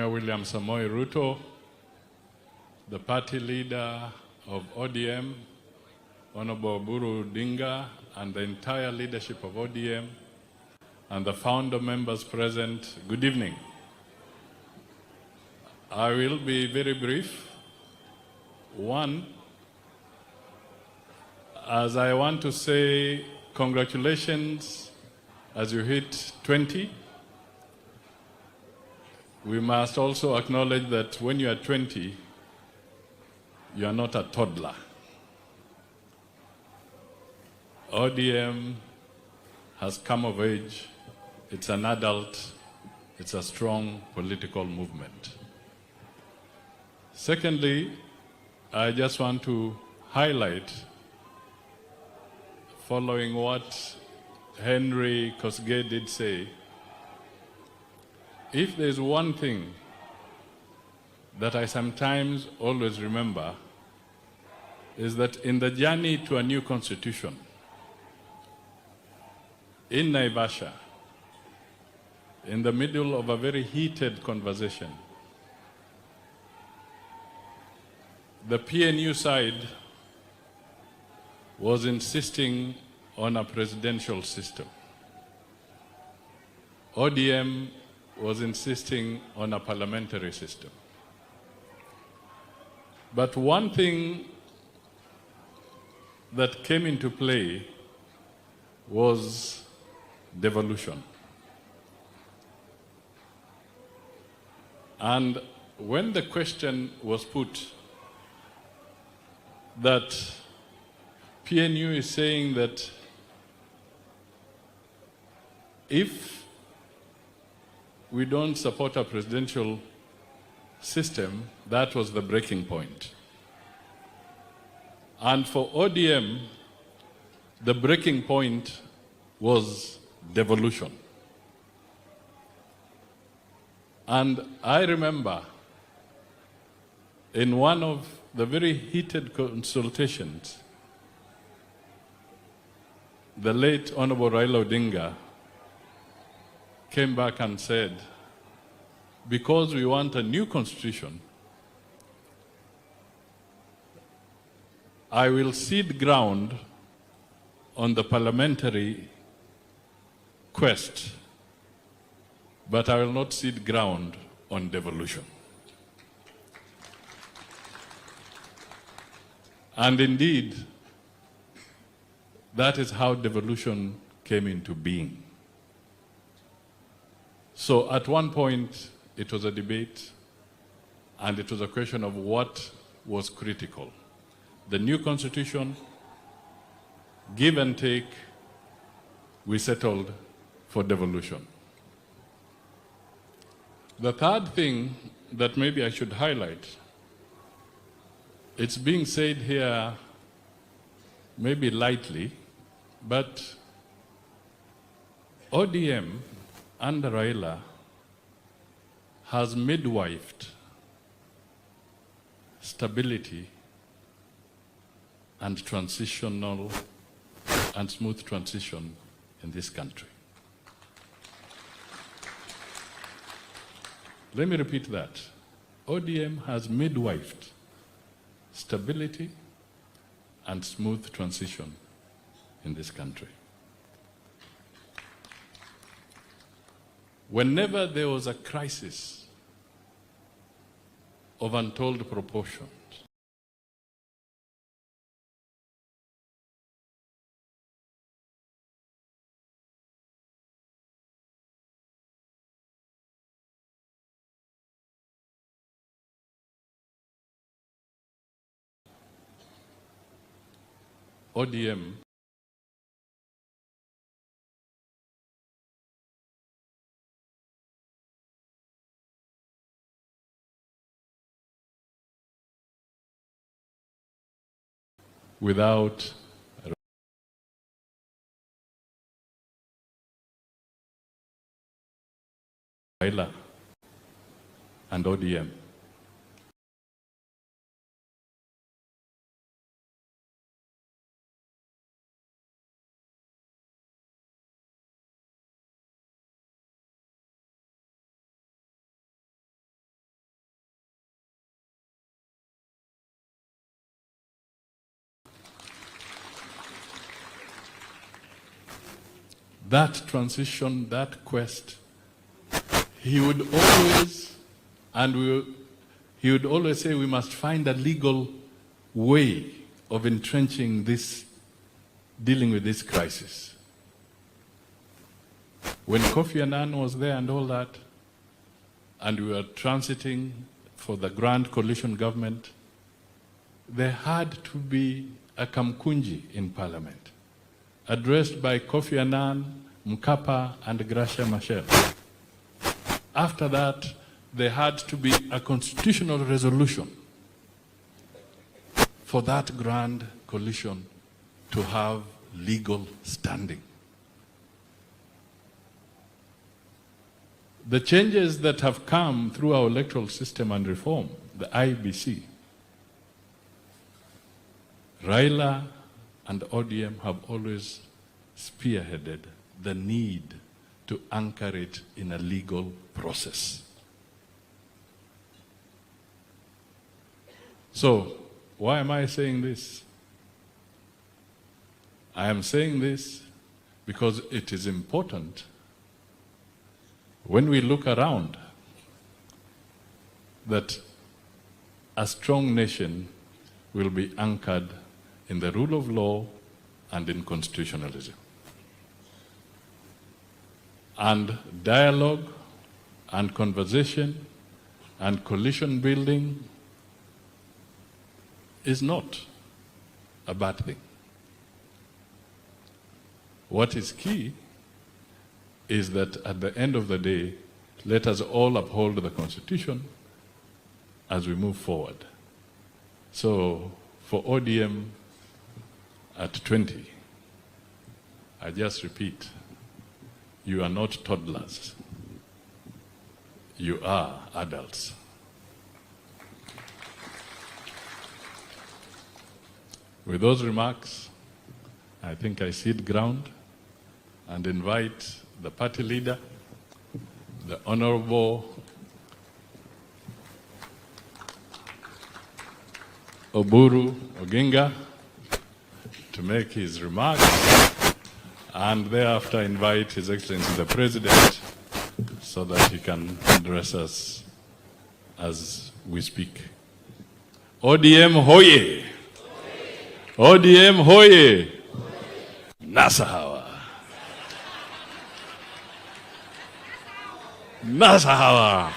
William Samoei Ruto, the party leader of ODM, Honorable Buru Dinga, and the entire leadership of ODM, and the founder members present, good evening. I will be very brief. One, as I want to say congratulations as you hit 20. We must also acknowledge that when you are 20, you are not a toddler. ODM has come of age. It's an adult. It's a strong political movement. Secondly, I just want to highlight, following what Henry Kosgei did say, if there's one thing that I sometimes always remember, is that in the journey to a new constitution, in Naivasha, in the middle of a very heated conversation, the PNU side was insisting on a presidential system. ODM was insisting on a parliamentary system. But one thing that came into play was devolution. And when the question was put that PNU is saying that if we don't support a presidential system, that was the breaking point. And for ODM, the breaking point was devolution. And I remember in one of the very heated consultations, the late Honorable Raila Odinga came back and said, because we want a new constitution, I will cede ground on the parliamentary quest, but I will not cede ground on devolution. And indeed, that is how devolution came into being. So at one point, it was a debate, and it was a question of what was critical. The new constitution, give and take, we settled for devolution. The third thing that maybe I should highlight, it's being said here maybe lightly, but ODM under Raila has midwifed stability and transitional and smooth transition in this country. Let me repeat that. ODM has midwifed stability and smooth transition in this country. Whenever there was a crisis of untold proportions, ODM without Raila and ODM. that transition, that quest, he would always, he would always say, we must find a legal way of entrenching this, dealing with this crisis. When Kofi Annan was there and all that, and we were transiting for the grand coalition government, there had to be a Kamkunji in Parliament, addressed by Kofi Annan, Mkapa, and Gracia Machel. After that, there had to be a constitutional resolution for that grand coalition to have legal standing. The changes that have come through our electoral system and reform, the IBC, Raila and ODM have always spearheaded the need to anchor it in a legal process. So, why am I saying this? I am saying this because it is important when we look around that a strong nation will be anchored in the rule of law and in constitutionalism. And dialogue and conversation and coalition building is not a bad thing. What is key is that at the end of the day, let us all uphold the Constitution as we move forward. So for ODM at 20, I just repeat, you are not toddlers. You are adults. With those remarks, I think I cede ground and invite the party leader, the Honorable Oburu Oginga, to make his remarks, and thereafter invite His Excellency the President so that he can address us as we speak. ODM hoye! ODM hoye! Nasahawa! Nasahawa!